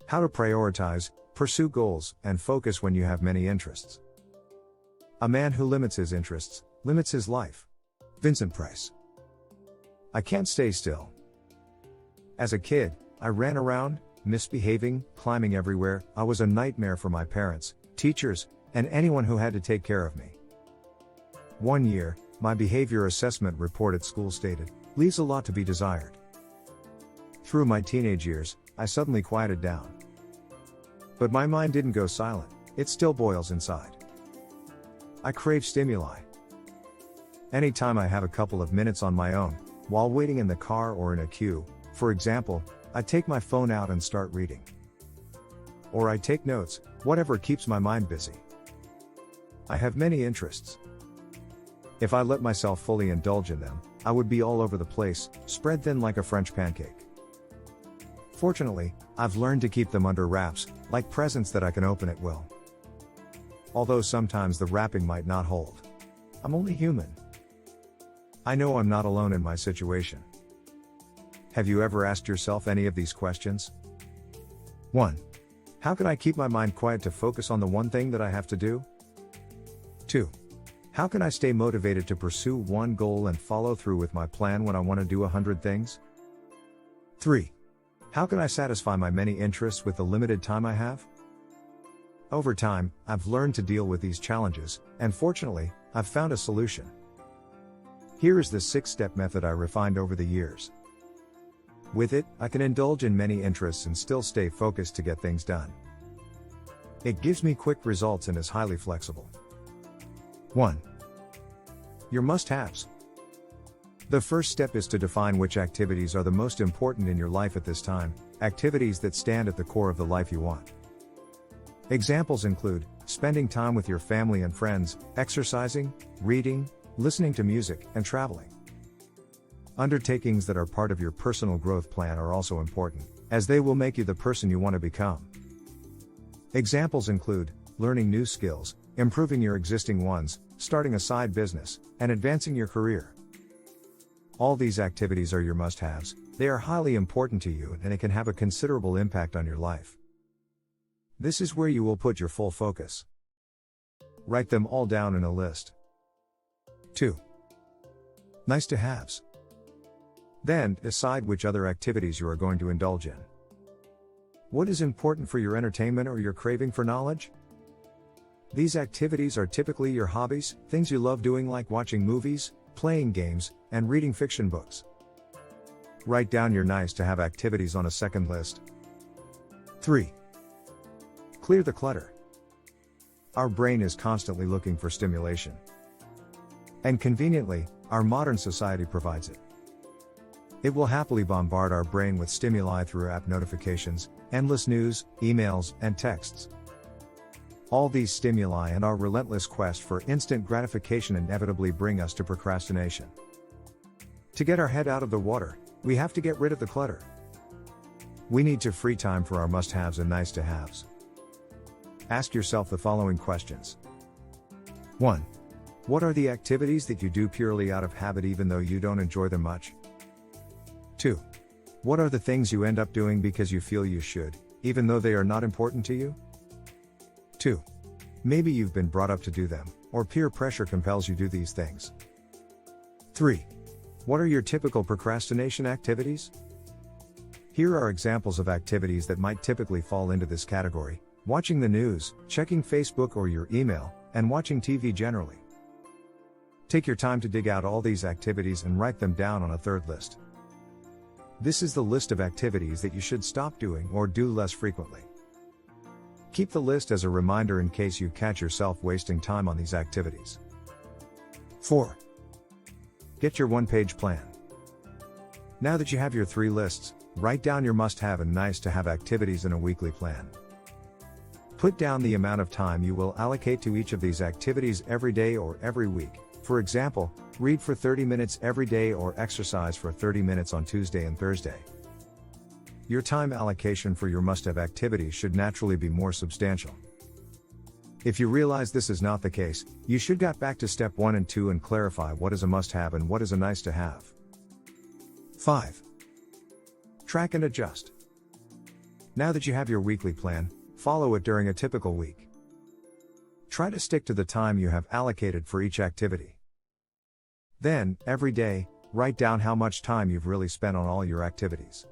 How to prioritize, pursue goals, and focus when you have many interests. A man who limits his interests, limits his life. Vincent Price. I can't stay still. As a kid, I ran around, misbehaving, climbing everywhere. I was a nightmare for my parents, teachers, and anyone who had to take care of me. One year, my behavior assessment report at school stated, "Leaves a lot to be desired." Through my teenage years, I suddenly quieted down. But my mind didn't go silent, it still boils inside. I crave stimuli. Anytime I have a couple of minutes on my own, while waiting in the car or in a queue, for example, I take my phone out and start reading. Or I take notes, whatever keeps my mind busy. I have many interests. If I let myself fully indulge in them, I would be all over the place, spread thin like a French pancake. Fortunately, I've learned to keep them under wraps, like presents that I can open at will. Although sometimes the wrapping might not hold. I'm only human. I know I'm not alone in my situation. Have you ever asked yourself any of these questions? 1. How can I keep my mind quiet to focus on the one thing that I have to do? 2. How can I stay motivated to pursue one goal and follow through with my plan when I want to do 100 things? 3. How can I satisfy my many interests with the limited time I have? Over time, I've learned to deal with these challenges, and fortunately, I've found a solution. Here is the 6-step method I refined over the years. With it, I can indulge in many interests and still stay focused to get things done. It gives me quick results and is highly flexible. 1. Your must-haves. The first step is to define which activities are the most important in your life at this time, activities that stand at the core of the life you want. Examples include spending time with your family and friends, exercising, reading, listening to music, and traveling. Undertakings that are part of your personal growth plan are also important, as they will make you the person you want to become. Examples include learning new skills, improving your existing ones, starting a side business, and advancing your career. All these activities are your must-haves, they are highly important to you and it can have a considerable impact on your life. This is where you will put your full focus. Write them all down in a list. 2. Nice-to-haves. Then, decide which other activities you are going to indulge in. What is important for your entertainment or your craving for knowledge? These activities are typically your hobbies, things you love doing like watching movies, playing games, and reading fiction books. Write down your nice-to-have activities on a second list. 3. Clear the clutter. Our brain is constantly looking for stimulation. And conveniently, our modern society provides it. It will happily bombard our brain with stimuli through app notifications, endless news, emails, and texts. All these stimuli and our relentless quest for instant gratification inevitably bring us to procrastination. To get our head out of the water, we have to get rid of the clutter. We need to free time for our must-haves and nice-to-haves. Ask yourself the following questions. 1. What are the activities that you do purely out of habit even though you don't enjoy them much? 2. What are the things you end up doing because you feel you should, even though they are not important to you? 2. Maybe you've been brought up to do them, or peer pressure compels you to do these things. 3. What are your typical procrastination activities? Here are examples of activities that might typically fall into this category: watching the news, checking Facebook or your email, and watching TV generally. Take your time to dig out all these activities and write them down on a third list. This is the list of activities that you should stop doing or do less frequently. Keep the list as a reminder in case you catch yourself wasting time on these activities. 4. Get your one-page plan. Now that you have your 3 lists, write down your must-have and nice-to-have activities in a weekly plan. Put down the amount of time you will allocate to each of these activities every day or every week. For example, read for 30 minutes every day or exercise for 30 minutes on Tuesday and Thursday. Your time allocation for your must-have activities should naturally be more substantial. If you realize this is not the case, you should get back to step 1 and 2 and clarify what is a must-have and what is a nice-to-have. 5. Track and adjust. Now that you have your weekly plan, follow it during a typical week. Try to stick to the time you have allocated for each activity. Then, every day, write down how much time you've really spent on all your activities.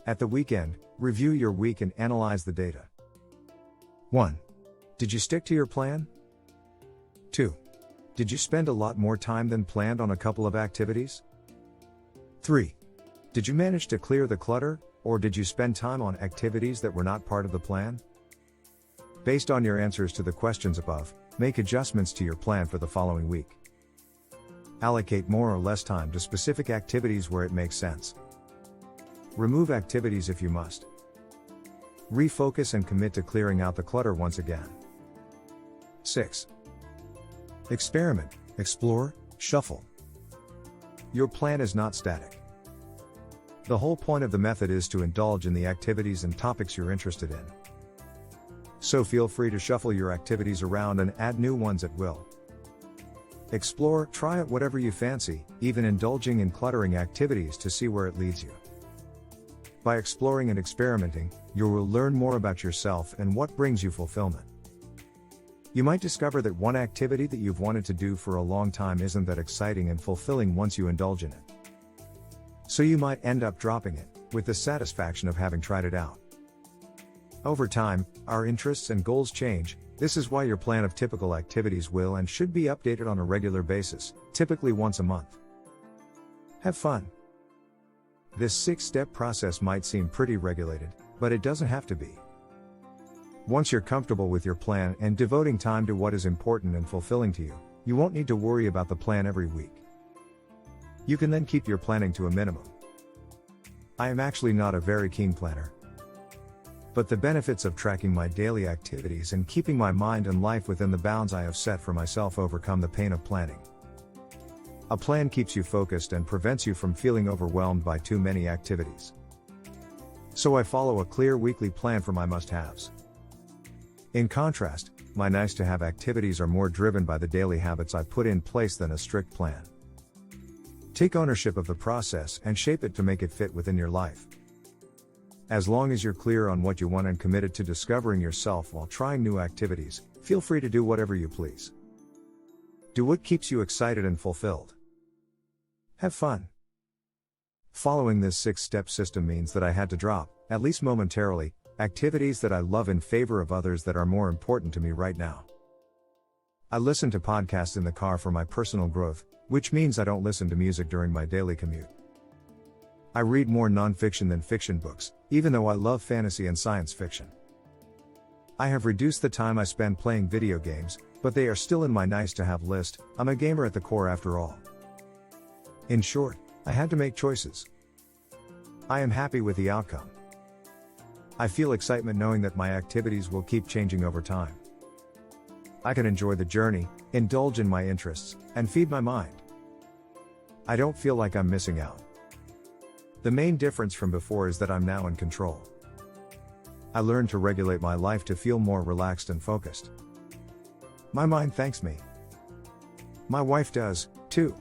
At the weekend, review your week and analyze the data. 1. Did you stick to your plan? 2. Did you spend a lot more time than planned on a couple of activities? 3. Did you manage to clear the clutter, or did you spend time on activities that were not part of the plan? Based on your answers to the questions above, make adjustments to your plan for the following week. Allocate more or less time to specific activities where it makes sense. Remove activities if you must. Refocus and commit to clearing out the clutter once again. 6. Experiment, explore, shuffle. Your plan is not static. The whole point of the method is to indulge in the activities and topics you're interested in. So feel free to shuffle your activities around and add new ones at will. Explore, try out whatever you fancy, even indulging in cluttering activities to see where it leads you. By exploring and experimenting, you will learn more about yourself and what brings you fulfillment. You might discover that one activity that you've wanted to do for a long time isn't that exciting and fulfilling once you indulge in it. So you might end up dropping it, with the satisfaction of having tried it out. Over time, our interests and goals change. This is why your plan of typical activities will and should be updated on a regular basis, typically once a month. Have fun. This 6-step process might seem pretty regulated, but it doesn't have to be. Once you're comfortable with your plan and devoting time to what is important and fulfilling to you, you won't need to worry about the plan every week. You can then keep your planning to a minimum. I am actually not a very keen planner. But the benefits of tracking my daily activities and keeping my mind and life within the bounds I have set for myself overcome the pain of planning. A plan keeps you focused and prevents you from feeling overwhelmed by too many activities. So I follow a clear weekly plan for my must-haves. In contrast, my nice-to-have activities are more driven by the daily habits I put in place than a strict plan. Take ownership of the process and shape it to make it fit within your life. As long as you're clear on what you want and committed to discovering yourself while trying new activities, feel free to do whatever you please. Do what keeps you excited and fulfilled. Have fun. Following this 6-step system means that I had to drop, at least momentarily, activities that I love in favor of others that are more important to me right now. I listen to podcasts in the car for my personal growth, which means I don't listen to music during my daily commute. I read more non-fiction than fiction books, even though I love fantasy and science fiction. I have reduced the time I spend playing video games, but they are still in my nice-to-have list. I'm a gamer at the core after all. In short, I had to make choices. I am happy with the outcome. I feel excitement knowing that my activities will keep changing over time. I can enjoy the journey, indulge in my interests, and feed my mind. I don't feel like I'm missing out. The main difference from before is that I'm now in control. I learned to regulate my life to feel more relaxed and focused. My mind thanks me. My wife does, too.